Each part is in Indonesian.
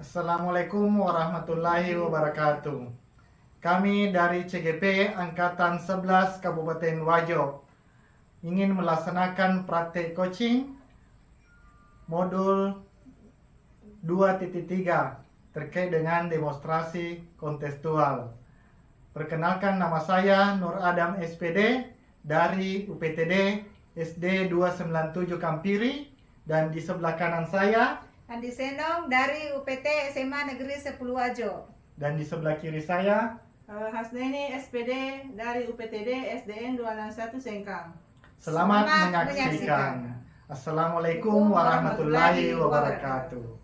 Assalamualaikum warahmatullahi wabarakatuh. Kami dari CGP Angkatan 11 Kabupaten Wajo ingin melaksanakan praktek coaching modul 2.3 terkait dengan demonstrasi kontekstual. Perkenalkan, nama saya Nur Adam SPD dari UPTD SD 297 Kampiri, dan di sebelah kanan saya Andi Senong dari UPT SMA Negeri 10 Wajo. dan di sebelah kiri saya Hasneni SPD dari UPTD SDN 261 Sengkang. Selamat Selamat menyaksikan. Assalamualaikum warahmatullahi wabarakatuh.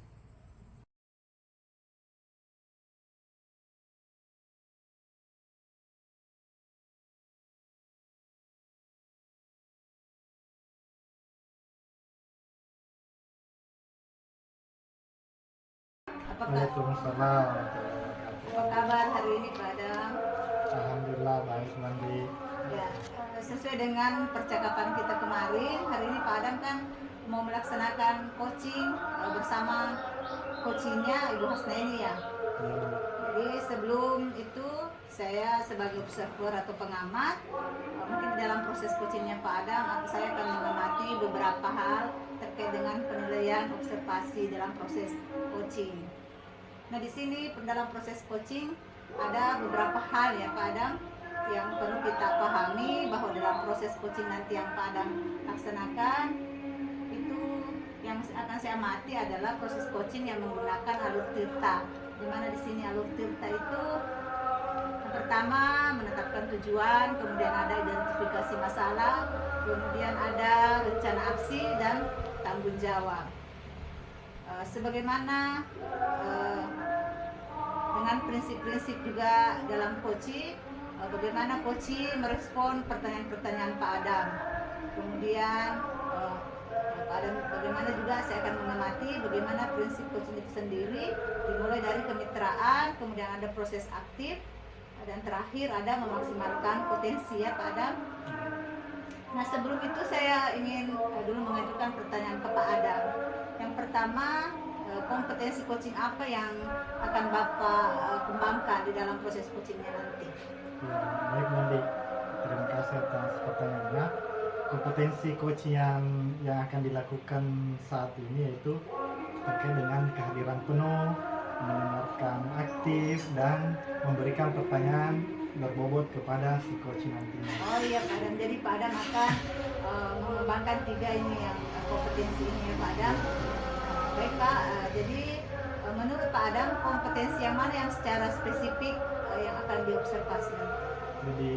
Waalaikumsalam warahmatullahi Apa wabarakatuh. kabar hari ini Pak Adam? Alhamdulillah baik, Mandi. Ya, sesuai dengan percakapan kita kemarin, hari ini Pak Adam kan mau melaksanakan coaching bersama coachingnya Ibu Hasneni ya. Jadi sebelum itu saya sebagai observer atau pengamat, mungkin dalam proses coachingnya Pak Adam, saya akan mengamati beberapa hal terkait dengan penilaian observasi dalam proses coaching. Nah, di sini dalam proses coaching ada beberapa hal ya Pak Adam yang perlu kita pahami, bahwa dalam proses coaching nanti yang Pak Adam laksanakan itu yang akan saya amati adalah proses coaching yang menggunakan alur tirta. Di mana di sini alur tirta itu yang pertama menetapkan tujuan, kemudian ada identifikasi masalah, kemudian ada rencana aksi dan tanggung jawab. Sebagaimana dengan prinsip-prinsip juga dalam coaching, bagaimana coaching merespon pertanyaan-pertanyaan Pak Adam. Kemudian Pak Adam, bagaimana juga saya akan mengamati bagaimana prinsip coaching itu sendiri, dimulai dari kemitraan, kemudian ada proses aktif, dan terakhir ada memaksimalkan potensi ya Pak Adam. Nah, sebelum itu saya ingin dulu mengajukan pertanyaan ke Pak Adam. Yang pertama, kompetensi coaching apa yang akan Bapak kembangkan di dalam proses coachingnya nanti? Ya, baik Mandi, terima kasih atas pertanyaannya. Kompetensi coaching yang akan dilakukan saat ini yaitu terkait dengan kehadiran penuh, mendengarkan aktif, dan memberikan pertanyaan berbobot kepada si coach nantinya. Oh iya Pak Adam, jadi Pak Adam akan mengembangkan tiga ini yang kompetensi ini ya Pak Adam. Baik Pak, jadi menurut Pak Adam kompetensi yang mana yang secara spesifik yang akan diobservasi? Jadi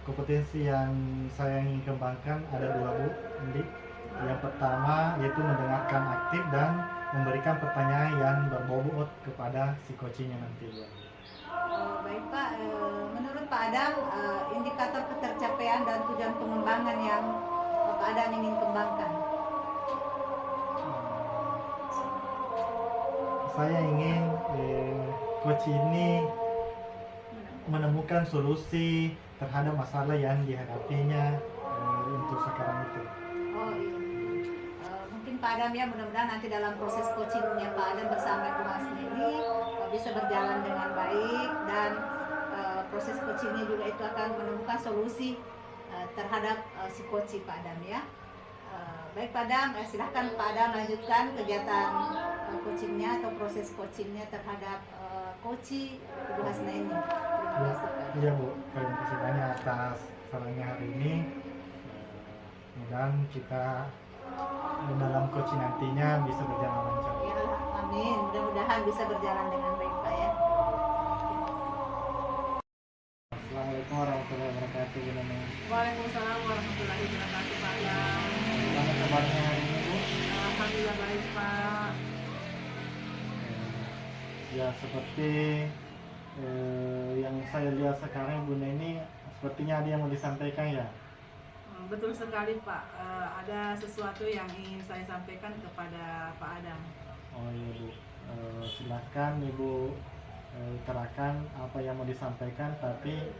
kompetensi yang saya ingin kembangkan ada dua, Bu Indi. Yang pertama yaitu mendengarkan aktif dan memberikan pertanyaan yang berbobot kepada si coachingnya nanti, Bu. Baik Pak, menurut Pak Adam indikator ketercapaian dan tujuan pengembangan yang Pak Adam ingin kembangkan? Saya ingin coach ini menemukan solusi terhadap masalah yang dihadapinya untuk sekarang itu. Oh iya. Mungkin Pak Adam ya, mudah-mudahan nanti dalam proses coachingnya Pak Adam bersama Ibu Hasneni bisa berjalan dengan baik, dan proses coachingnya juga itu akan menemukan solusi terhadap si coaching Pak Adam ya. Baik Pak Adam, silahkan Pak Adam lanjutkan kegiatan coachingnya atau proses coachingnya terhadap coaching Ibu Hasneni. Terima kasih Pak. Iya Bu, terima kasih banyak atas sarannya hari ini. Mudah-mudahan kita dalam coaching nantinya bisa berjalan lancar. Ya, amin. Mudah-mudahan bisa berjalan dengan baik Pak ya. Assalamualaikum warahmatullahi wabarakatuh, Bu Nana. Waalaikumsalam warahmatullahi wabarakatuh Pak Adam. Bagaimana kabarnya hari ini, Bu? Alhamdulillah baik Pak. Ya, seperti yang saya lihat sekarang, Bu Neni sepertinya ada yang mau disampaikan ya. Betul sekali Pak, ada sesuatu yang ingin saya sampaikan kepada Pak Adam. Oh iya Bu, silahkan Ibu utarakan apa yang mau disampaikan, tapi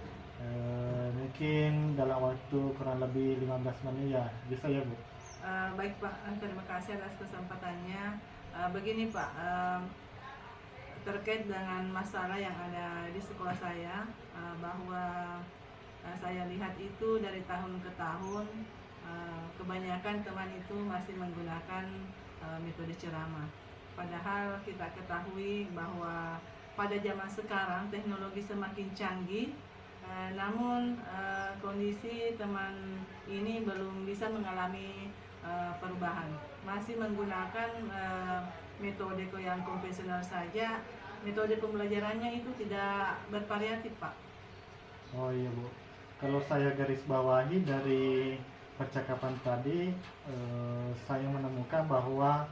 mungkin dalam waktu kurang lebih 15 menit ya, bisa ya Bu? Baik Pak, terima kasih atas kesempatannya. Begini Pak, terkait dengan masalah yang ada di sekolah saya, bahwa saya lihat itu dari tahun ke tahun, kebanyakan teman itu masih menggunakan metode ceramah. Padahal kita ketahui bahwa pada zaman sekarang teknologi semakin canggih, namun kondisi teman ini belum bisa mengalami perubahan, masih menggunakan metode yang konvensional saja. Metode pembelajarannya itu tidak bervariatif Pak. Oh iya Bu, kalau saya garis bawahi dari percakapan tadi, saya menemukan bahwa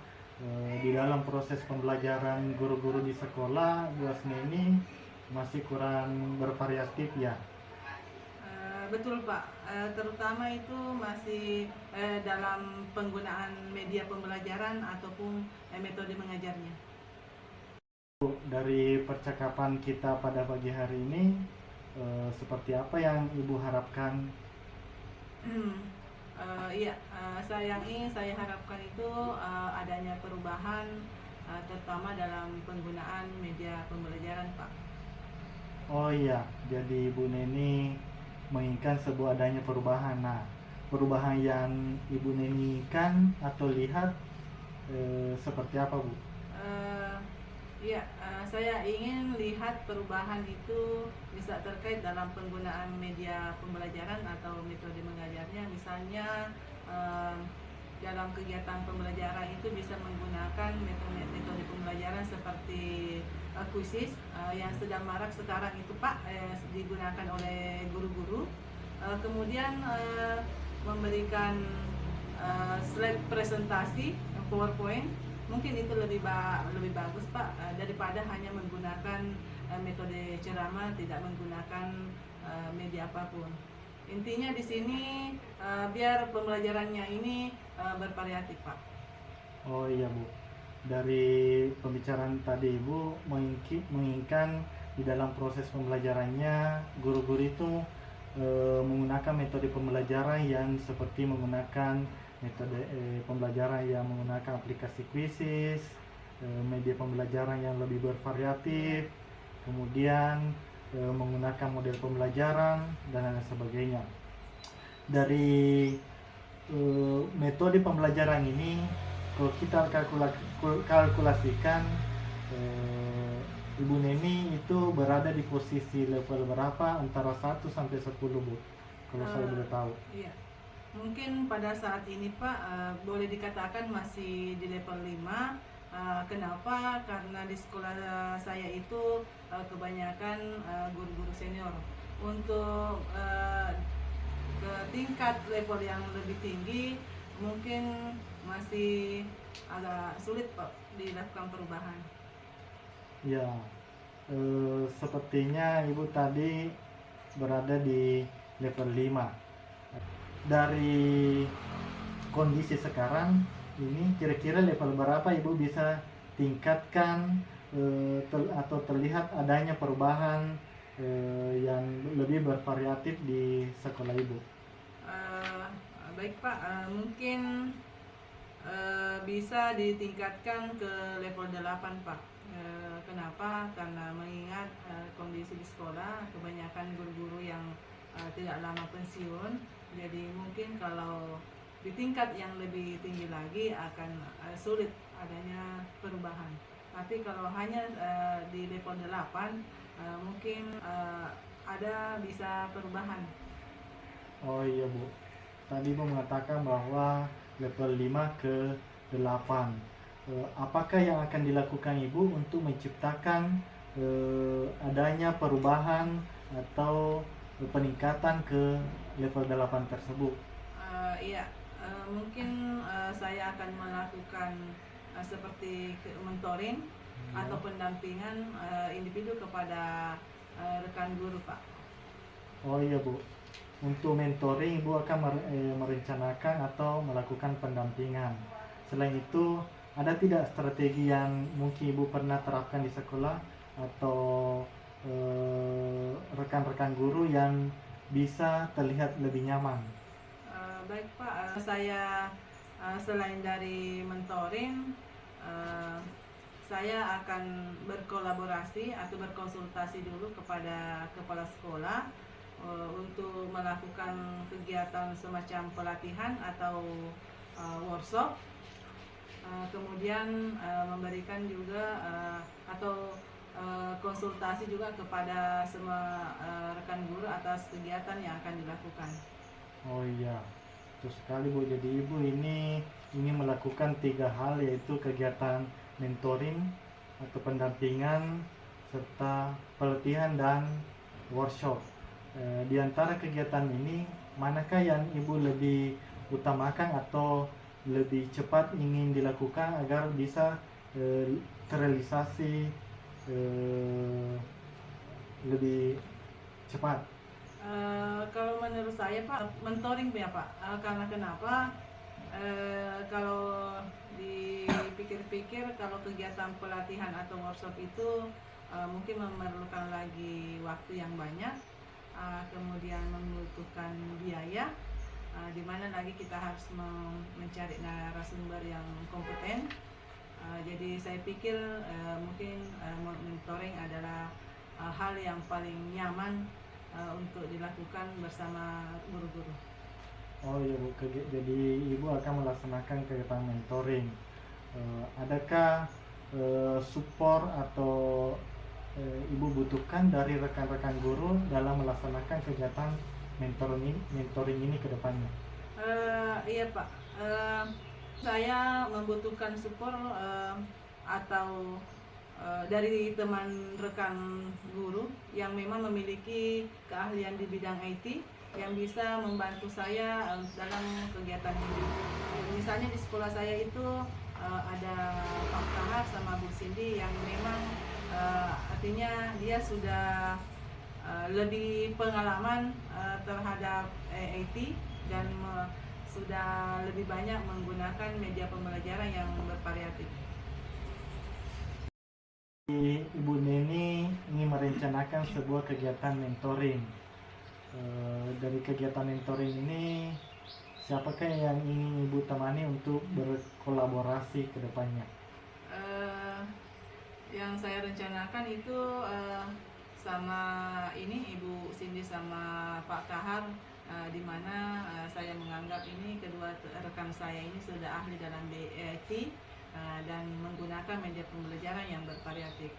di dalam proses pembelajaran guru-guru di sekolah Bu Asni ini masih kurang bervariatif ya. Betul Pak, terutama itu masih dalam penggunaan media pembelajaran ataupun metode mengajarnya. Bu, dari percakapan kita pada pagi hari ini, seperti apa yang Ibu harapkan? Iya, saya harapkan itu adanya perubahan, terutama dalam penggunaan media pembelajaran Pak. Oh iya, jadi Bu Neni menginginkan sebuah adanya perubahan. Nah, perubahan yang Ibu Neni inginkan atau lihat seperti apa Bu? Iya, saya ingin lihat perubahan itu bisa terkait dalam penggunaan media pembelajaran atau metode mengajarnya. Misalnya dalam kegiatan pembelajaran itu bisa menggunakan metode pembelajaran seperti kuisis yang sedang marak sekarang itu Pak, digunakan oleh guru-guru. Kemudian memberikan slide presentasi PowerPoint, mungkin itu lebih bagus Pak, daripada hanya menggunakan metode ceramah, tidak menggunakan media apapun. Intinya di sini biar pembelajarannya ini bervariatif Pak. Oh iya Bu, dari pembicaraan tadi Ibu menginginkan di dalam proses pembelajarannya guru-guru itu menggunakan metode pembelajaran yang seperti menggunakan metode pembelajaran yang menggunakan aplikasi kuisis, media pembelajaran yang lebih bervariatif, kemudian menggunakan model pembelajaran dan lain sebagainya. Dari metode pembelajaran ini, kalau kita kalkulasikan, Ibu Neni itu berada di posisi level berapa, antara 1 sampai 10 Bu, kalau saya boleh tahu. Iya. Mungkin pada saat ini Pak, boleh dikatakan masih di level 5. Kenapa? Karena di sekolah saya itu kebanyakan guru-guru senior. Untuk ke tingkat level yang lebih tinggi mungkin masih agak sulit Pak dilakukan perubahan. Ya, sepertinya Ibu tadi berada di level 5. Dari kondisi sekarang ini, kira-kira level berapa Ibu bisa tingkatkan atau terlihat adanya perubahan yang lebih bervariatif di sekolah Ibu? Baik Pak, mungkin bisa ditingkatkan ke level 8 Pak. Kenapa? Karena mengingat kondisi di sekolah kebanyakan guru-guru yang tidak lama pensiun, jadi mungkin kalau di tingkat yang lebih tinggi lagi akan sulit adanya perubahan. Tapi kalau hanya di level 8 mungkin ada bisa perubahan. Oh iya Bu, tadi Ibu mengatakan bahwa level 5 ke 8. Apakah yang akan dilakukan Ibu untuk menciptakan adanya perubahan atau peningkatan ke level 8 tersebut? Iya, mungkin saya akan melakukan seperti mentoring atau pendampingan individu kepada rekan guru Pak. Oh iya Bu, untuk mentoring Ibu akan merencanakan atau melakukan pendampingan. Selain itu, ada tidak strategi yang mungkin Ibu pernah terapkan di sekolah atau rekan-rekan guru yang bisa terlihat lebih nyaman? Baik Pak, saya selain dari mentoring, eh, saya akan berkolaborasi atau berkonsultasi dulu kepada kepala sekolah untuk melakukan kegiatan semacam pelatihan atau workshop. Kemudian memberikan juga atau konsultasi juga kepada semua rekan guru atas kegiatan yang akan dilakukan. Oh iya, betul sekali Bu. Jadi Ibu ini ingin melakukan 3 hal, yaitu kegiatan mentoring atau pendampingan serta pelatihan dan workshop. Di antara kegiatan ini, manakah yang Ibu lebih utamakan atau lebih cepat ingin dilakukan agar bisa terrealisasi lebih cepat? Kalau menurut saya Pak, mentoring ya Pak. Karena kenapa? Kalau dipikir-pikir, kalau kegiatan pelatihan atau workshop itu mungkin memerlukan lagi waktu yang banyak, kemudian membutuhkan biaya, di mana lagi kita harus mencari narasumber yang kompeten. Jadi saya pikir mungkin mentoring adalah hal yang paling nyaman untuk dilakukan bersama guru-guru. Oh iya Bu, jadi Ibu akan melaksanakan kegiatan mentoring. Adakah support atau Ibu butuhkan dari rekan-rekan guru dalam melaksanakan kegiatan mentoring ini ke depannya? Iya Pak, saya membutuhkan support atau dari teman rekan guru yang memang memiliki keahlian di bidang IT yang bisa membantu saya dalam kegiatan ini. Misalnya di sekolah saya itu ada Pak Kahar sama Bu Cindy yang memang artinya dia sudah lebih pengalaman terhadap IT dan sudah lebih banyak menggunakan media pembelajaran yang bervariatif. Ibu Neni ingin merencanakan sebuah kegiatan mentoring. Dari kegiatan mentoring ini, siapakah yang ingin Ibu temani untuk berkolaborasi ke depannya? Yang saya rencanakan itu sama ini Ibu Cindy sama Pak Kahar, di mana saya menganggap ini kedua rekan saya ini sudah ahli dalam IT dan menggunakan media pembelajaran yang bervariatif.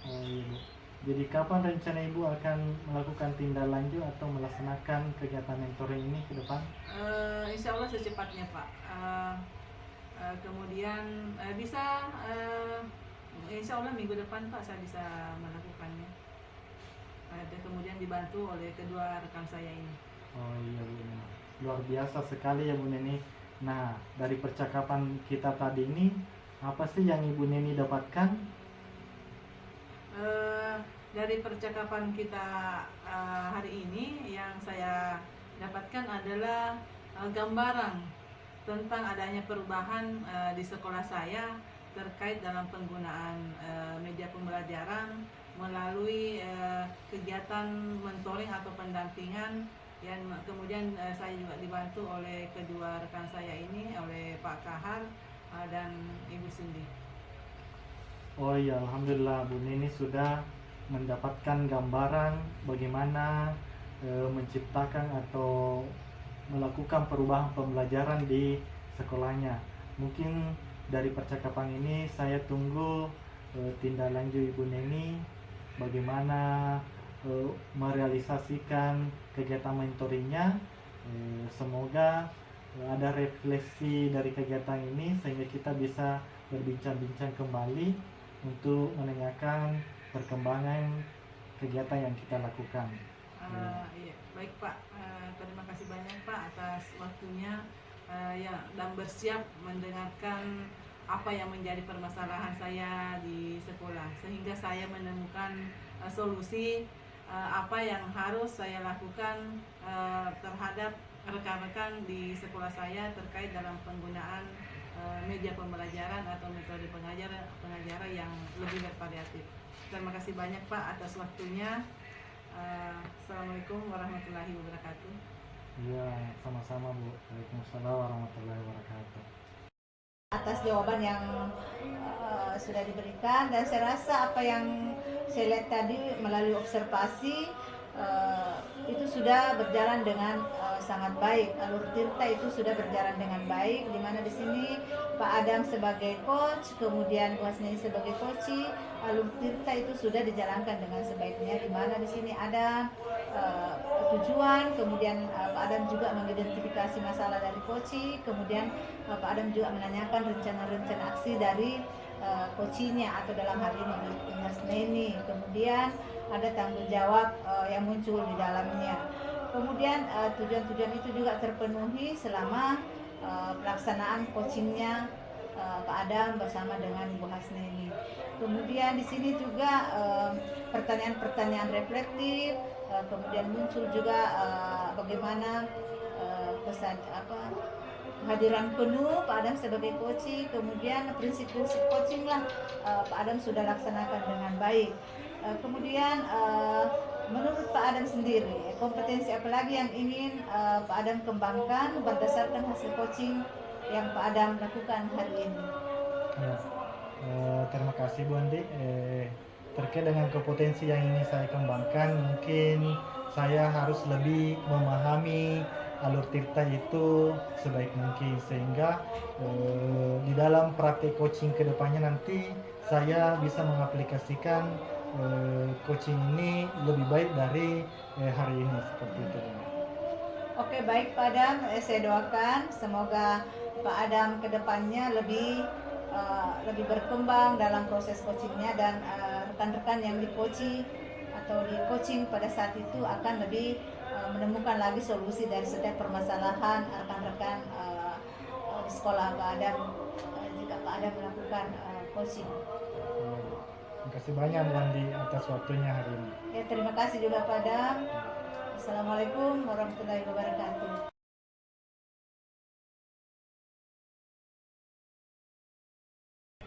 Oh iya Bu. Jadi kapan rencana Ibu akan melakukan tindak lanjut atau melaksanakan kegiatan mentoring ini ke depan? Insya Allah secepatnya Pak. Kemudian bisa insya Allah minggu depan Pak saya bisa melakukannya. Kemudian dibantu oleh kedua rekan saya ini. Oh iya Bu Neni. Luar biasa sekali ya Bu Neni. Nah, dari percakapan kita tadi ini, apa sih yang Ibu Neni dapatkan? Dari percakapan kita hari ini, yang saya dapatkan adalah gambaran tentang adanya perubahan di sekolah saya terkait dalam penggunaan media pembelajaran melalui kegiatan mentoring atau pendampingan yang kemudian saya juga dibantu oleh kedua rekan saya ini, oleh Pak Kahar dan Ibu Cindy. Oh iya, Alhamdulillah Bu Neni sudah mendapatkan gambaran bagaimana menciptakan atau melakukan perubahan pembelajaran di sekolahnya. Mungkin dari percakapan ini saya tunggu tindak lanjut Ibu Neni bagaimana merealisasikan kegiatan mentoringnya. Semoga ada refleksi dari kegiatan ini sehingga kita bisa berbincang-bincang kembali untuk menanyakan perkembangan kegiatan yang kita lakukan. Iya, baik Pak. Terima kasih banyak Pak atas waktunya dan bersiap mendengarkan apa yang menjadi permasalahan saya di sekolah, sehingga saya menemukan solusi apa yang harus saya lakukan terhadap rekan-rekan di sekolah saya terkait dalam penggunaan media pembelajaran atau metode pengajaran yang lebih bervariatif. Terima kasih banyak Pak atas waktunya. Assalamualaikum warahmatullahi wabarakatuh. Iya, sama-sama Bu. Waalaikumsalam warahmatullahi wabarakatuh. atas jawaban yang sudah diberikan, dan saya rasa apa yang saya lihat tadi melalui observasi itu sudah berjalan dengan sangat baik. Alur Tirta itu sudah berjalan dengan baik, di mana di sini Pak Adam sebagai coach, kemudian Bu Hasnani sebagai coach. Alur Tirta itu sudah dijalankan dengan sebaiknya, di mana di sini ada tujuan, kemudian Pak Adam juga mengidentifikasi masalah dari coach, kemudian Pak Adam juga menanyakan rencana-rencana aksi dari coachnya atau dalam hal ini Mas Neni. Kemudian ada tanggung jawab yang muncul di dalamnya. Kemudian tujuan-tujuan itu juga terpenuhi selama pelaksanaan coachingnya Pak Adam bersama dengan Bu Hasnani. Kemudian di sini juga pertanyaan-pertanyaan reflektif, kemudian muncul juga bagaimana pesan kehadiran penuh Pak Adam sebagai coaching, kemudian prinsip-prinsip coaching lah Pak Adam sudah laksanakan dengan baik. Kemudian menurut Pak Adam sendiri, kompetensi apa lagi yang ingin Pak Adam kembangkan berdasarkan hasil coaching yang Pak Adam lakukan hari ini? Ya, terima kasih Bu Andi. Terkait dengan kompetensi yang ingin saya kembangkan, mungkin saya harus lebih memahami alur tirta itu sebaik mungkin, sehingga di dalam praktek coaching kedepannya nanti saya bisa mengaplikasikan coaching ini lebih baik dari hari ini, seperti itu. Oke, baik Pak Adam, saya doakan semoga Pak Adam kedepannya lebih berkembang dalam proses coachingnya, dan rekan-rekan yang di coaching pada saat itu akan lebih menemukan lagi solusi dari setiap permasalahan rekan-rekan di sekolah Pak Adam jika Pak Adam melakukan coaching. Terima kasih banyak Bu Andi atas waktunya hari ini. Ya, terima kasih juga Pak Adam. Assalamualaikum warahmatullahi wabarakatuh.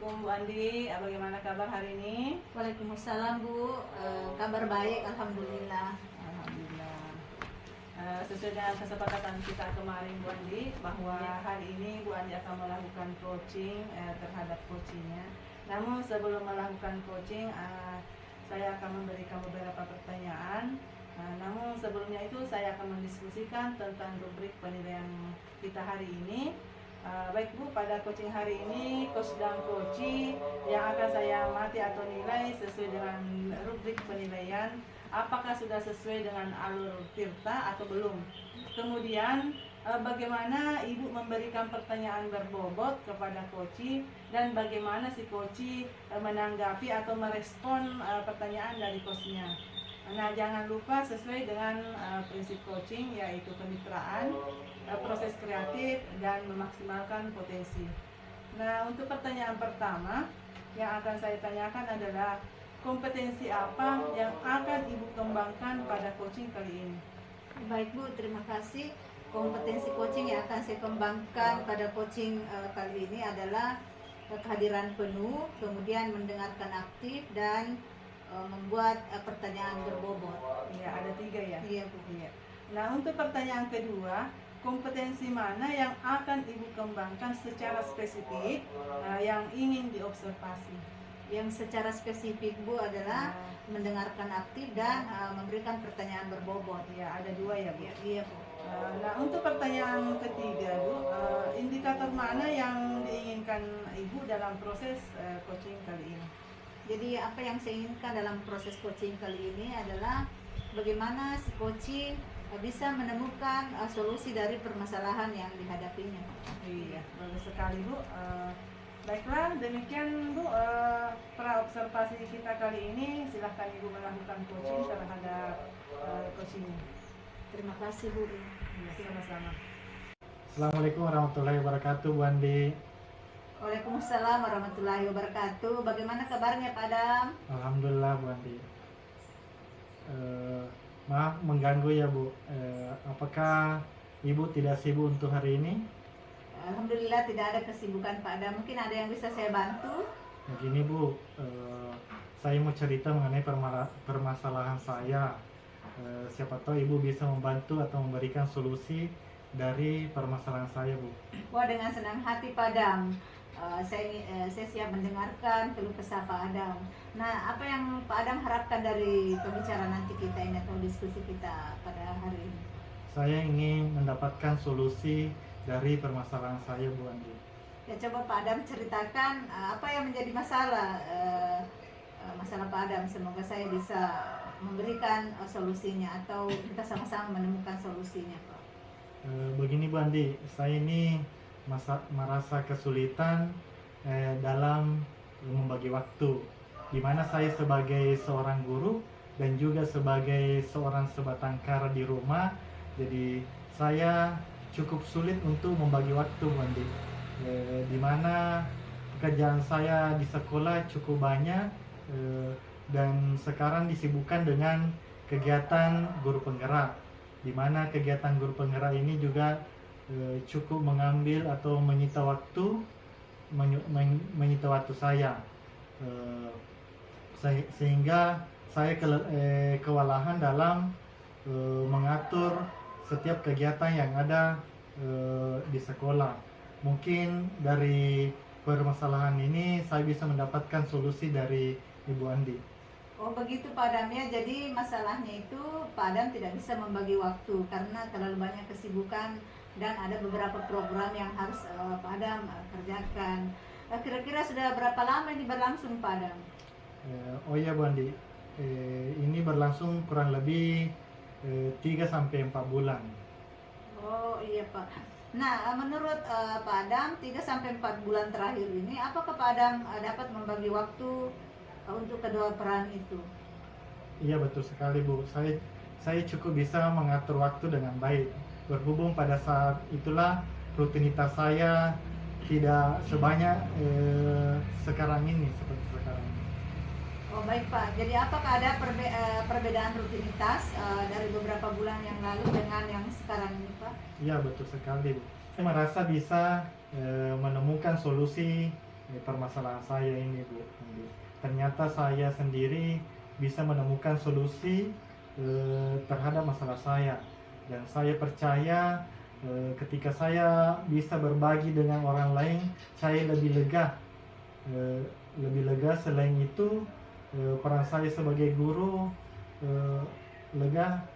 Bu Andi, bagaimana kabar hari ini? Waalaikumsalam Bu, kabar baik, alhamdulillah. Alhamdulillah. Sesuai dengan kesepakatan kita kemarin Bu Andi, bahwa hari ini Bu Andi akan melakukan coaching terhadap coachingnya. Namun sebelum melakukan coaching, saya akan memberikan beberapa pertanyaan. Namun sebelumnya itu saya akan mendiskusikan tentang rubrik penilaian kita hari ini. Baik Bu, pada coaching hari ini, coach dan coachee yang akan saya amati atau nilai sesuai dengan rubrik penilaian, apakah sudah sesuai dengan alur tirta atau belum. Kemudian bagaimana Ibu memberikan pertanyaan berbobot kepada coachee, dan bagaimana si coachee menanggapi atau merespon pertanyaan dari coachnya. Nah, jangan lupa sesuai dengan prinsip coaching, yaitu kemitraan, proses kreatif, dan memaksimalkan potensi. Nah, untuk pertanyaan pertama yang akan saya tanyakan adalah kompetensi apa yang akan Ibu kembangkan pada coaching kali ini? Baik Bu, terima kasih. Kompetensi coaching yang akan saya kembangkan pada coaching kali ini adalah kehadiran penuh, kemudian mendengarkan aktif, dan membuat pertanyaan berbobot. Ya, ada 3 ya? Iya Bu. Iya. Nah, untuk pertanyaan kedua, kompetensi mana yang akan Ibu kembangkan secara spesifik yang ingin diobservasi? Yang secara spesifik Bu adalah mendengarkan aktif dan memberikan pertanyaan berbobot. Ya, ada 2 ya Bu? Iya Bu. Nah, untuk pertanyaan ketiga Bu, indikator mana yang diinginkan Ibu dalam proses coaching kali ini? Jadi apa yang saya inginkan dalam proses coaching kali ini adalah bagaimana si coaching bisa menemukan solusi dari permasalahan yang dihadapinya. Iya, bagus sekali Bu. Baiklah, demikian Bu pra-observasi kita kali ini. Silahkan Ibu melakukan coaching terhadap coachingnya. Terima kasih Bu. Ya, sama-sama. Assalamualaikum warahmatullahi wabarakatuh Bu Andi. Waalaikumsalam warahmatullahi wabarakatuh. Bagaimana kabarnya Pak Adam? Alhamdulillah Bu Andi. Maaf mengganggu ya Bu. Apakah Ibu tidak sibuk untuk hari ini? Alhamdulillah tidak ada kesibukan Pak Adam. Mungkin ada yang bisa saya bantu? Begini Bu, saya mau cerita mengenai permasalahan saya. Siapa tahu Ibu bisa membantu atau memberikan solusi dari permasalahan saya Bu. Wah, dengan senang hati Pak Adam. saya siap mendengarkan keluh kesah Pak Adam. Nah, apa yang Pak Adam harapkan dari pembicaraan nanti kita ini atau diskusi kita pada hari ini? Saya ingin mendapatkan solusi dari permasalahan saya, Bu Andi. Ya, coba Pak Adam ceritakan apa yang menjadi masalah masalah Pak Adam. Semoga saya bisa memberikan solusinya atau kita sama-sama menemukan solusinya, Pak. Begini Bu Andi, saya ini merasa kesulitan dalam membagi waktu, di mana saya sebagai seorang guru dan juga sebagai seorang sebatang kara di rumah, jadi saya cukup sulit untuk membagi waktu Bu Andi, di mana pekerjaan saya di sekolah cukup banyak dan sekarang disibukkan dengan kegiatan guru penggerak, di mana kegiatan guru penggerak ini juga cukup mengambil atau menyita waktu saya, sehingga saya kewalahan dalam mengatur setiap kegiatan yang ada di sekolah. Mungkin dari permasalahan ini saya bisa mendapatkan solusi dari Ibu Andi. Oh begitu Pak Adam ya, jadi masalahnya itu Pak Adam tidak bisa membagi waktu karena terlalu banyak kesibukan dan ada beberapa program yang harus Pak Adam kerjakan. Kira-kira sudah berapa lama ini berlangsung Pak Adam? Oh iya Bu Andi, ini berlangsung kurang lebih 3-4 bulan. Oh iya Pak. Nah menurut Pak Adam 3-4 bulan terakhir ini apakah Pak Adam dapat membagi waktu untuk kedua peran itu? Iya betul sekali Bu, saya cukup bisa mengatur waktu dengan baik. Berhubung pada saat itulah rutinitas saya tidak sebanyak sekarang ini, seperti sekarang ini. Oh baik Pak, jadi apakah ada perbedaan rutinitas dari beberapa bulan yang lalu dengan yang sekarang ini Pak? Iya betul sekali Bu. Saya merasa bisa menemukan solusi permasalahan saya ini Bu. Ternyata saya sendiri bisa menemukan solusi terhadap masalah saya, dan saya percaya ketika saya bisa berbagi dengan orang lain, saya lebih lega. Selain itu peran saya sebagai guru lega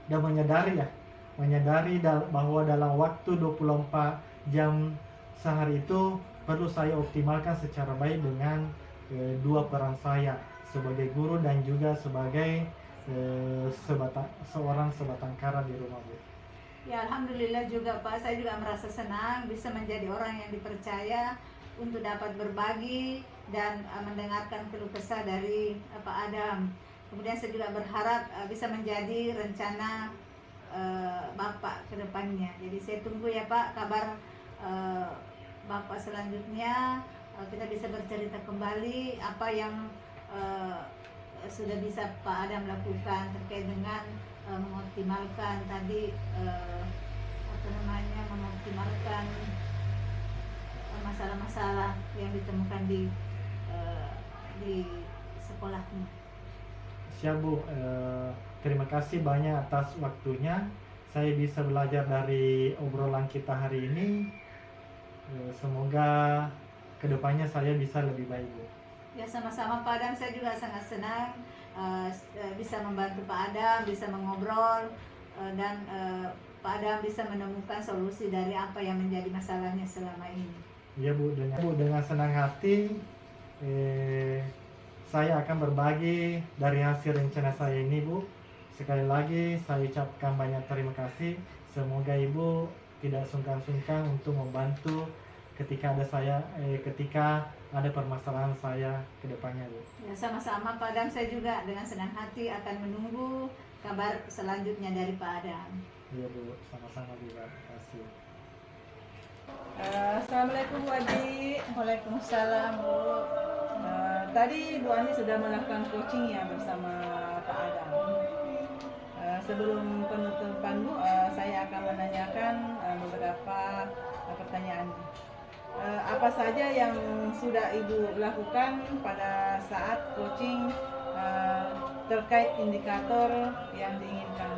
dan menyadari bahwa dalam waktu 24 jam sehari itu perlu saya optimalkan secara baik dengan dua peran saya sebagai guru dan juga sebagai seorang sebatang kara di rumah Bu. Ya Alhamdulillah juga Pak, saya juga merasa senang bisa menjadi orang yang dipercaya untuk dapat berbagi dan mendengarkan keluh kesah dari Pak Adam. Kemudian saya juga berharap bisa menjadi rencana Bapak ke depannya. Jadi saya tunggu ya Pak kabar Bapak selanjutnya. Kita bisa bercerita kembali apa yang sudah bisa Pak Adam lakukan terkait dengan mengoptimalkan tadi mengoptimalkan masalah-masalah yang ditemukan di sekolahnya. Siap Bu, terima kasih banyak atas waktunya. Saya bisa belajar dari obrolan kita hari ini. Semoga kedepannya saya bisa lebih baik Bu. Ya sama-sama Pak Adam, saya juga sangat senang bisa membantu Pak Adam, bisa mengobrol dan Pak Adam bisa menemukan solusi dari apa yang menjadi masalahnya selama ini. Ya Bu, dengan senang hati saya akan berbagi dari hasil rencana saya ini Bu. Sekali lagi saya ucapkan banyak terima kasih. Semoga Ibu tidak sungkan-sungkan untuk membantu ketika ada permasalahan saya ke depannya Bu. Ya sama-sama Pak Adam, saya juga dengan senang hati akan menunggu kabar selanjutnya dari Pak Adam. Iya Bu, sama-sama juga. Terima kasih. Assalamualaikum Bu Andi. Waalaikumsalam Bu. Tadi Bu Andi sudah melakukan coaching ya bersama Pak Adam. Sebelum penutupan Bu, saya akan menanyakan beberapa pertanyaan. Apa saja yang sudah Ibu lakukan pada saat coaching terkait indikator yang diinginkan?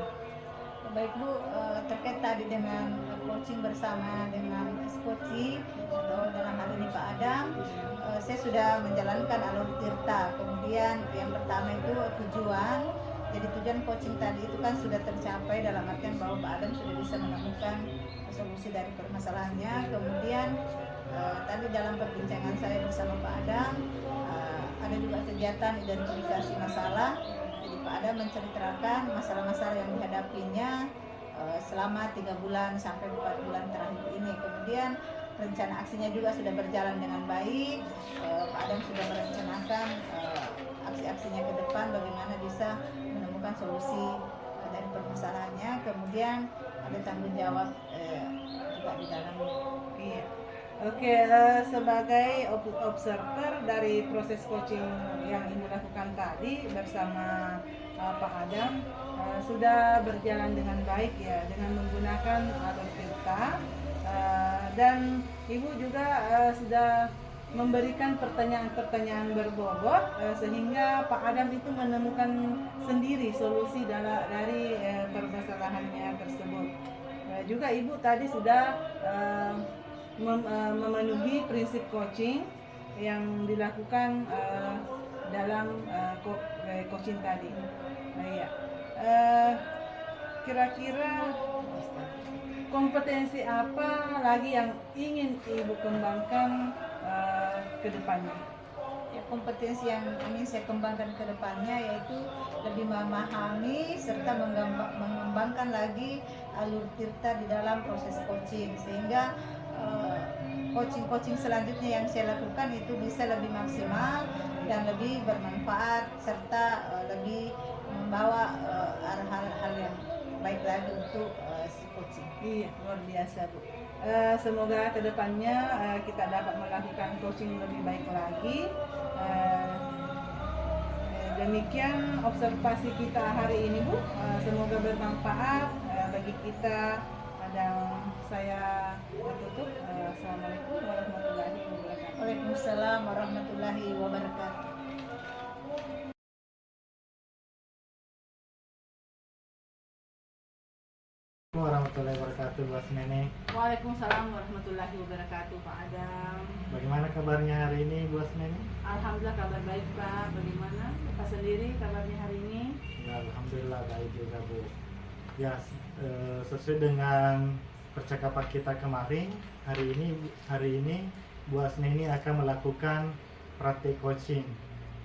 Baik Bu, terkait tadi dengan coaching bersama dengan coaching atau dalam hal ini Pak Adam. Saya sudah menjalankan alur tirta. Kemudian yang pertama itu tujuan. Jadi tujuan coaching tadi itu kan sudah tercapai dalam artian bahwa Pak Adam sudah bisa menemukan solusi dari permasalahannya. Kemudian tadi dalam perbincangan saya bersama Pak Adam ada juga kegiatan identifikasi masalah. Jadi Pak Adam menceritakan masalah-masalah yang dihadapinya selama 3 bulan sampai 4 bulan terakhir ini. Kemudian rencana aksinya juga sudah berjalan dengan baik. Pak Adam sudah merencanakan aksi-aksinya ke depan bagaimana bisa menemukan solusi dari permasalahannya. Kemudian ada tanggung jawab juga di dalam. Iya. Oke, sebagai observer dari proses coaching yang Ibu lakukan tadi bersama Pak Adam, sudah berjalan dengan baik ya, dengan menggunakan alur tirta, dan Ibu juga sudah memberikan pertanyaan-pertanyaan berbobot sehingga Pak Adam itu menemukan sendiri solusi dari permasalahannya tersebut. Juga Ibu tadi sudah memenuhi prinsip coaching yang dilakukan dalam coaching tadi. Iya. Kira-kira kompetensi apa lagi yang ingin Ibu kembangkan ke depannya? Ya, kompetensi yang ingin saya kembangkan ke depannya yaitu lebih memahami serta mengembangkan lagi alur tirta di dalam proses coaching, sehingga coaching selanjutnya yang saya lakukan itu bisa lebih maksimal dan lebih bermanfaat serta lebih membawa hal-hal yang baik lagi untuk si coaching. Iya, luar biasa Bu. Semoga kedepannya kita dapat melakukan coaching lebih baik lagi. Demikian observasi kita hari ini Bu. Semoga bermanfaat bagi kita. Dan saya tutup. Assalamualaikum warahmatullahi wabarakatuh. Waalaikumsalam warahmatullahi wabarakatuh. Warahmatullahi wabarakatuh, Bos Nene. Waalaikumsalam warahmatullahi wabarakatuh, Pak Adam. Bagaimana kabarnya hari ini, Bos Nene? Alhamdulillah kabar baik Pak. Bagaimana Pak sendiri kabarnya hari ini? Ya, alhamdulillah baik juga, Bu. Ya, sesuai dengan percakapan kita kemarin, hari ini Bu Asneni akan melakukan praktek coaching,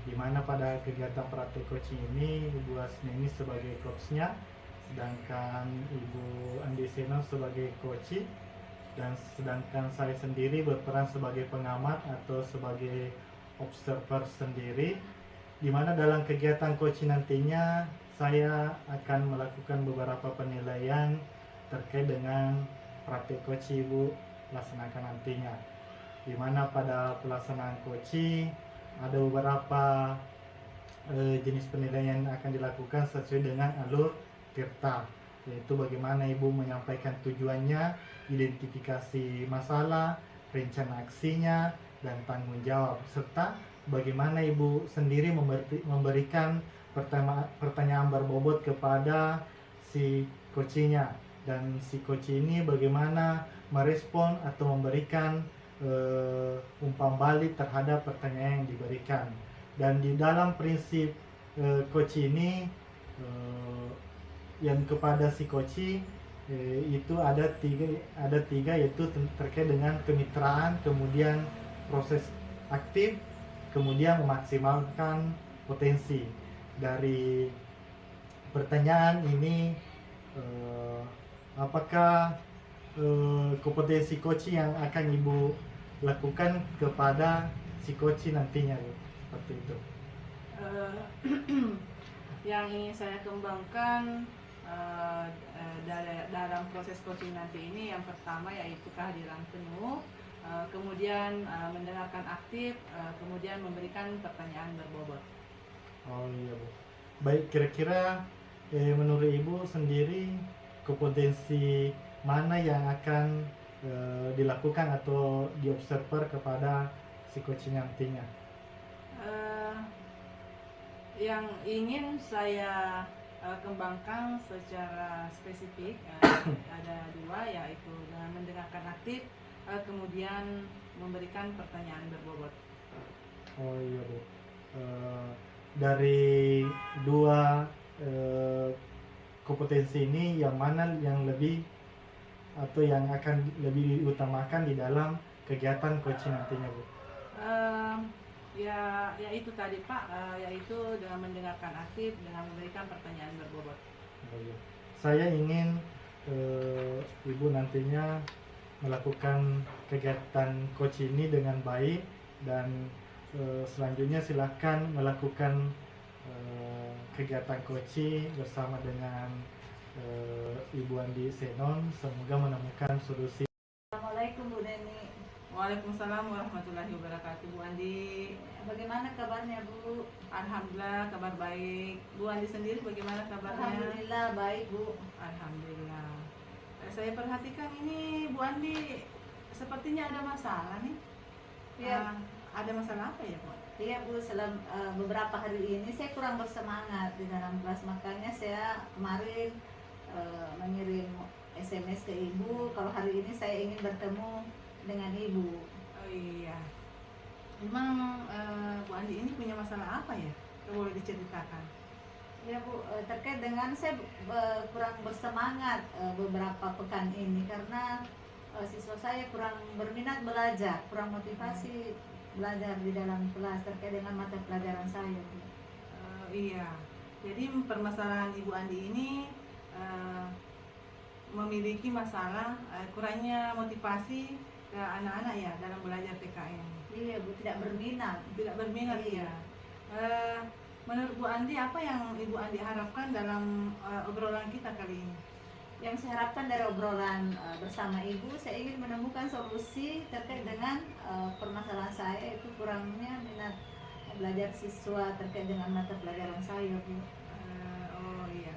di mana pada kegiatan praktek coaching ini Bu Asneni sebagai coachnya, sedangkan Ibu Andi Seno sebagai coach, dan sedangkan saya sendiri berperan sebagai pengamat atau sebagai observer sendiri, di mana dalam kegiatan coaching nantinya saya akan melakukan beberapa penilaian terkait dengan praktik coaching Ibu laksanakan nantinya, di mana pada pelaksanaan coaching ada beberapa jenis penilaian yang akan dilakukan sesuai dengan alur tirta, yaitu bagaimana Ibu menyampaikan tujuannya, identifikasi masalah, rencana aksinya, dan tanggung jawab, serta bagaimana Ibu sendiri memberikan pertanyaan berbobot kepada si coachnya, dan si coach ini bagaimana merespon atau memberikan umpan balik terhadap pertanyaan yang diberikan. Dan di dalam prinsip coach ini yang kepada si coach itu ada tiga yaitu terkait dengan kemitraan, kemudian proses aktif, kemudian memaksimalkan potensi. Dari pertanyaan ini, apakah kompetensi coaching yang akan Ibu lakukan kepada si coaching nantinya, seperti itu? Yang ingin saya kembangkan dalam proses coaching nanti ini, yang pertama yaitu kehadiran penuh, kemudian mendengarkan aktif, kemudian memberikan pertanyaan berbobot. Oh iya Bu. Baik, kira-kira menurut Ibu sendiri kompetensi mana yang akan dilakukan atau diobserver kepada si coaching nantinya? Yang ingin saya kembangkan secara spesifik. Ada dua, yaitu dengan mendengarkan aktif, kemudian memberikan pertanyaan berbobot. Oh iya Bu. Dari dua kompetensi ini yang mana yang lebih atau yang akan lebih diutamakan di dalam kegiatan coaching nantinya Bu? Ya itu tadi Pak, yaitu dengan mendengarkan aktif, dengan memberikan pertanyaan berbobot. Oh iya. Saya ingin Ibu nantinya melakukan kegiatan coach ini dengan baik, dan selanjutnya silahkan melakukan kegiatan coaching bersama dengan Ibu Andi Senon. Semoga menemukan solusi. Assalamualaikum Bu Neni. Waalaikumsalam warahmatullahi wabarakatuh. Bu Andi, Bagaimana kabarnya Bu? alhamdulillah kabar baik. Bu Andi sendiri bagaimana kabarnya? Alhamdulillah baik Bu. Alhamdulillah. Saya perhatikan ini Bu Andi sepertinya ada masalah nih. Iya. Ada masalah apa ya Bu? Iya Bu, beberapa hari ini saya kurang bersemangat di dalam kelas, makanya saya kemarin mengirim SMS ke Ibu kalau hari ini saya ingin bertemu dengan Ibu. Oh iya. Memang Bu Andi ini punya masalah apa ya? Boleh diceritakan? Ya Bu, terkait dengan saya kurang bersemangat beberapa pekan ini karena siswa saya kurang berminat belajar, kurang motivasi belajar di dalam kelas terkait dengan mata pelajaran saya. Iya. Jadi permasalahan Ibu Andi ini memiliki masalah kurangnya motivasi ke anak-anak ya dalam belajar PKN. Iya Bu, tidak berminat. Tidak berminat Iya. ya. Menurut Bu Andi, apa yang Ibu Andi harapkan dalam obrolan kita kali ini? Yang saya harapkan dari obrolan bersama Ibu, saya ingin menemukan solusi terkait dengan permasalahan saya, itu kurangnya minat belajar siswa terkait dengan mata pelajaran saya Bu. Oh iya.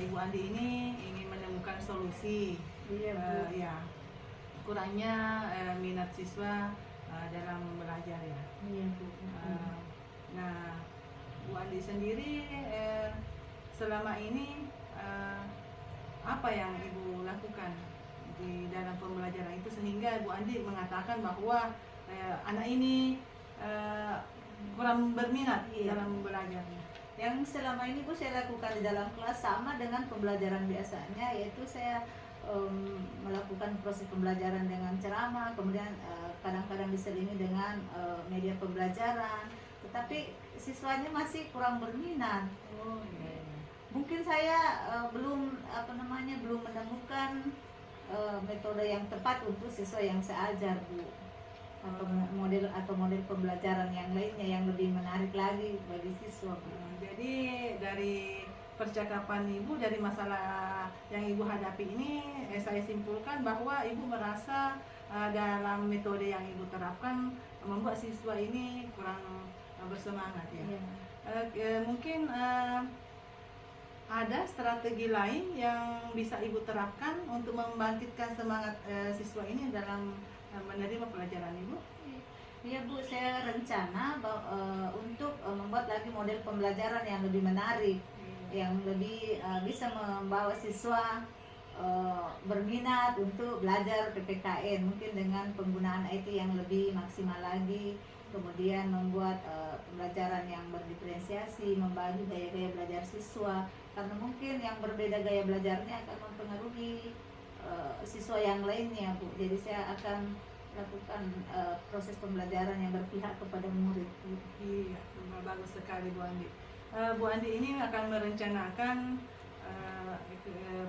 Ibu Andi ini ingin menemukan solusi. Iya Bu. Ya. Kurangnya minat siswa dalam belajar ya. Iya Bu. Nah, Bu Andi sendiri selama ini apa yang Ibu lakukan di dalam pembelajaran itu sehingga Bu Andi mengatakan bahwa anak ini kurang berminat dalam belajarnya? Yang selama ini Bu saya lakukan di dalam kelas sama dengan pembelajaran biasanya, yaitu saya melakukan proses pembelajaran dengan ceramah, kemudian kadang-kadang diselingi dengan media pembelajaran, tetapi siswanya masih kurang berminat. Oh iya. Mungkin saya belum menemukan metode yang tepat untuk siswa yang saya ajar Bu, atau model pembelajaran yang lainnya yang lebih menarik lagi bagi siswa Bu. Jadi dari percakapan Ibu, dari masalah yang Ibu hadapi ini, saya simpulkan bahwa Ibu merasa dalam metode yang Ibu terapkan membuat siswa ini kurang bersemangat ya. Mungkin ada strategi lain yang bisa Ibu terapkan untuk membangkitkan semangat siswa ini dalam menerima pelajaran Ibu? Iya Bu, saya rencana untuk membuat lagi model pembelajaran yang lebih menarik, yang lebih bisa membawa siswa berminat untuk belajar PPKN, mungkin dengan penggunaan IT yang lebih maksimal lagi, kemudian membuat pembelajaran yang berdiferensiasi, membagi gaya-gaya belajar siswa, karena mungkin yang berbeda gaya belajarnya akan mempengaruhi siswa yang lainnya Bu. Jadi saya akan lakukan proses pembelajaran yang berpihak kepada murid. Iya, bagus sekali Bu Andi. Bu Andi ini akan merencanakan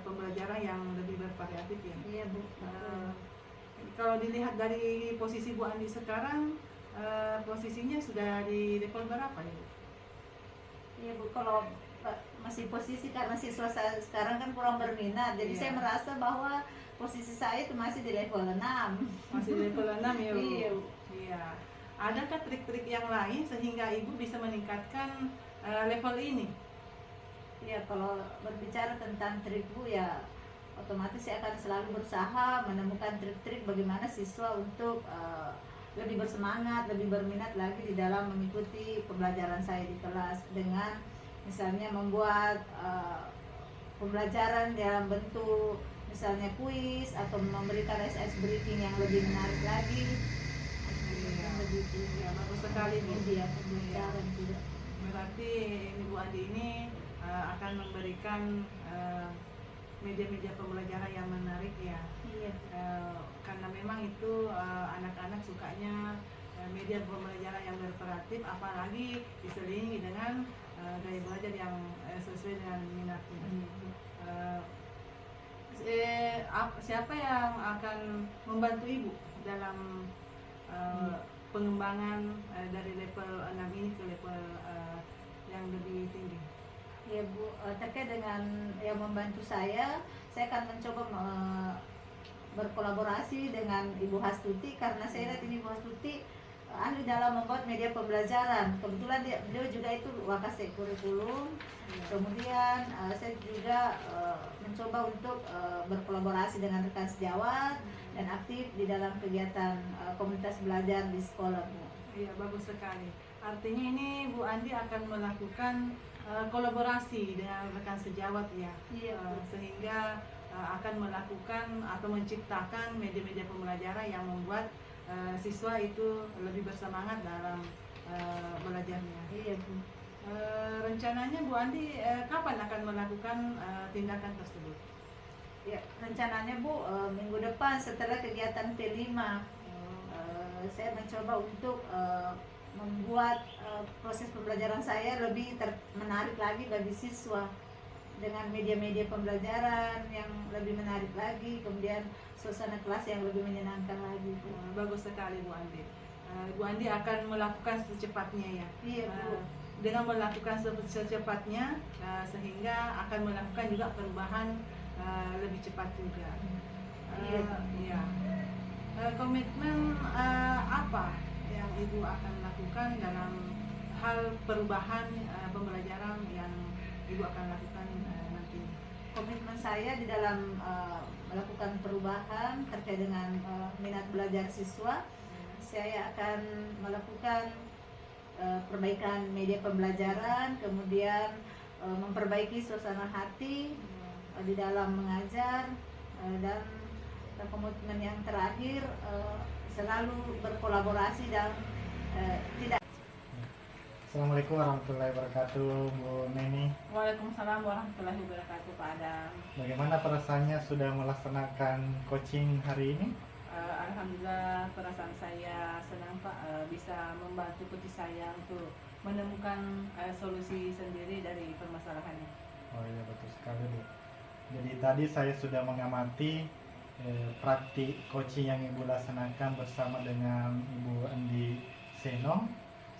pembelajaran yang lebih bervariatif ya. Iya Bu. Kalau dilihat dari posisi Bu Andi sekarang, posisinya sudah di level berapa ya? Iya Bu, kalau masih posisi karena siswa saya sekarang kan kurang berminat, jadi saya merasa bahwa posisi saya itu masih di level 6. Masih di level 6 ya Bu? Iya. Adakah trik-trik yang lain sehingga Ibu bisa meningkatkan level ini? Iya, kalau berbicara tentang trik Bu ya, otomatis saya akan selalu berusaha menemukan trik-trik bagaimana siswa untuk lebih bersemangat, lebih berminat lagi di dalam mengikuti pembelajaran saya di kelas, dengan misalnya membuat pembelajaran dalam bentuk misalnya kuis atau memberikan ice breaking yang lebih menarik lagi. Iya. Begitu. Ya, bagus sekali Bu. Media pembelajaran tidak. Berarti ini Bu Andi ini akan memberikan media-media pembelajaran yang menarik ya. Iya. Karena memang itu anak-anak sukanya media pembelajaran yang berkreatif, apalagi diselingi dengan gaya belajar yang sesuai dengan minatnya. Siapa yang akan membantu Ibu dalam pengembangan dari level 6 ini ke level yang lebih tinggi? Ya Bu, terkait dengan yang membantu saya akan mencoba berkolaborasi dengan Ibu Hastuti, karena saya lihat ini Ibu Hastuti ahli dalam membuat media pembelajaran. Kebetulan beliau juga itu Wakasek kurikulum. Kemudian saya juga mencoba untuk berkolaborasi dengan rekan sejawat dan aktif di dalam kegiatan komunitas belajar di sekolah Bu. Iya, bagus sekali. Artinya ini Bu Andi akan melakukan kolaborasi dengan rekan sejawat ya. Iya, sehingga akan melakukan atau menciptakan media-media pembelajaran yang membuat siswa itu lebih bersemangat dalam belajarnya. Iya Bu. Rencananya Bu Andi kapan akan melakukan tindakan tersebut? Ya, rencananya Bu minggu depan setelah kegiatan P5 saya mencoba untuk membuat proses pembelajaran saya lebih menarik lagi bagi siswa dengan media-media pembelajaran yang lebih menarik lagi, kemudian suasana kelas yang lebih menyenangkan lagi. Bagus sekali Bu Andi. Bu Andi akan melakukan secepatnya ya. Iya Bu. Dengan melakukan secepatnya sehingga akan melakukan juga perubahan lebih cepat juga. Iya. Komitmen apa yang Ibu akan lakukan dalam hal perubahan pembelajaran yang Ibu akan lakukan nanti? Komitmen saya di dalam melakukan perubahan terkait dengan minat belajar siswa, saya akan melakukan perbaikan media pembelajaran, kemudian memperbaiki suasana hati di dalam mengajar, dan komitmen yang terakhir selalu berkolaborasi dan tidak. Assalamualaikum warahmatullahi wabarakatuh, Bu Neni. Waalaikumsalam warahmatullahi wabarakatuh, Pak Adam. Bagaimana perasaannya sudah melaksanakan coaching hari ini? Alhamdulillah, perasaan saya senang Pak, bisa membantu coach saya untuk menemukan solusi sendiri dari permasalahannya. Oh iya, betul sekali Bu. Jadi tadi saya sudah mengamati praktik coaching yang Ibu laksanakan bersama dengan Ibu Andi Seno.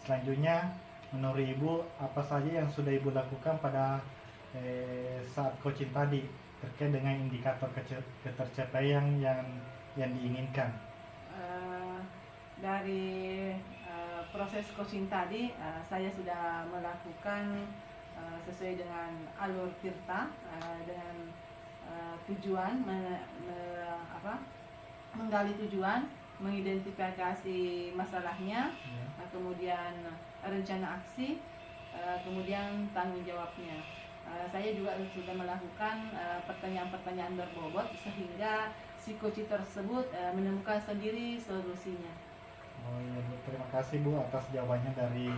Selanjutnya, menurut Ibu apa saja yang sudah Ibu lakukan pada saat coaching tadi terkait dengan indikator ketercapaian yang diinginkan? Dari proses coaching tadi saya sudah melakukan sesuai dengan alur tirta, dengan tujuan menggali tujuan, mengidentifikasi masalahnya, kemudian rencana aksi, kemudian tanggung jawabnya. Saya juga sudah melakukan pertanyaan-pertanyaan berbobot sehingga si coach tersebut menemukan sendiri solusinya. Oh iya Bu, terima kasih Bu atas jawabannya dari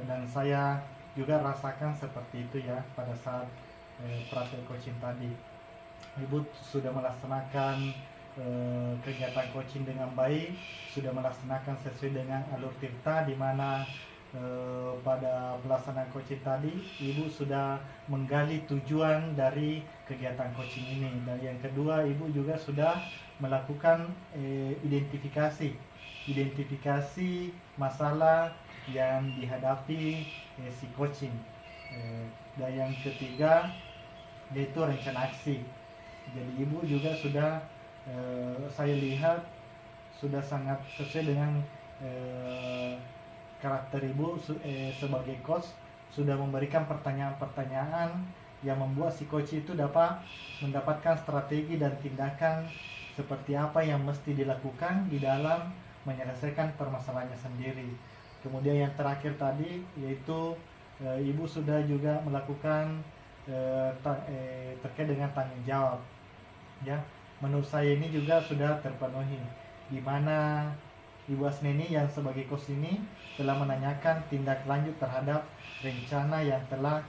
dan saya juga rasakan seperti itu ya pada saat praktek coaching tadi. Ibu sudah melaksanakan kegiatan coaching dengan baik, sudah melaksanakan sesuai dengan alur tirta, di mana pada pelaksanaan coaching tadi Ibu sudah menggali tujuan dari kegiatan coaching ini, dan yang kedua Ibu juga sudah melakukan identifikasi masalah yang dihadapi si coaching, dan yang ketiga yaitu rencana aksi. Jadi Ibu juga sudah saya lihat sudah sangat sesuai dengan karakter Ibu sebagai coach, sudah memberikan pertanyaan-pertanyaan yang membuat si coach itu dapat mendapatkan strategi dan tindakan seperti apa yang mesti dilakukan di dalam menyelesaikan permasalahannya sendiri. Kemudian yang terakhir tadi yaitu Ibu sudah juga melakukan terkait dengan tanggung jawab, ya. Menurut saya ini juga sudah terpenuhi, di mana Ibu Asneni yang sebagai kos ini telah menanyakan tindak lanjut terhadap rencana yang telah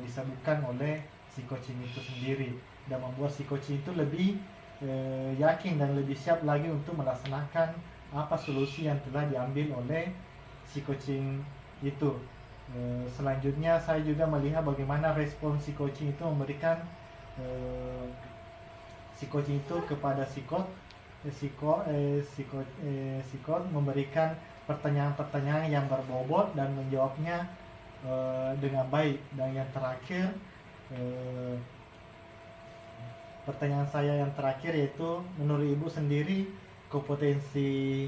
disebutkan oleh si coaching itu sendiri, dan membuat si coaching itu lebih yakin dan lebih siap lagi untuk melaksanakan apa solusi yang telah diambil oleh si coaching itu. Selanjutnya saya juga melihat bagaimana respon si coaching itu memberikan si coaching itu kepada psikot memberikan pertanyaan-pertanyaan yang berbobot dan menjawabnya dengan baik. Dan yang terakhir, pertanyaan saya yang terakhir yaitu, menurut Ibu sendiri kompetensi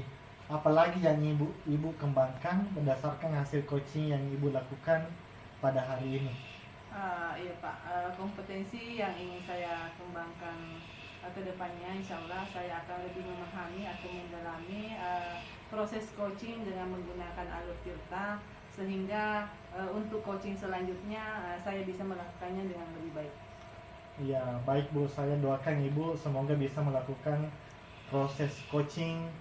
apalagi yang ibu kembangkan berdasarkan hasil coaching yang Ibu lakukan pada hari ini? Iya Pak, kompetensi yang ingin saya kembangkan ke depannya, insya Allah saya akan lebih memahami atau mendalami proses coaching dengan menggunakan alur tirta, sehingga untuk coaching selanjutnya saya bisa melakukannya dengan lebih baik. Ya, baik Bu, saya doakan Ibu semoga bisa melakukan proses coaching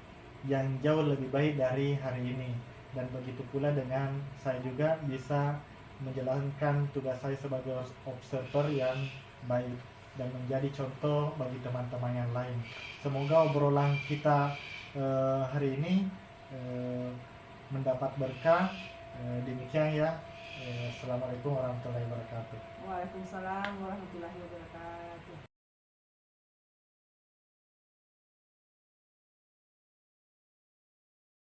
yang jauh lebih baik dari hari ini, dan begitu pula dengan saya juga bisa menjalankan tugas saya sebagai observer yang baik dan menjadi contoh bagi teman-teman yang lain. Semoga obrolan kita hari ini mendapat berkah. Demikian ya. Assalamualaikum warahmatullahi wabarakatuh. Waalaikumsalam warahmatullahi wabarakatuh.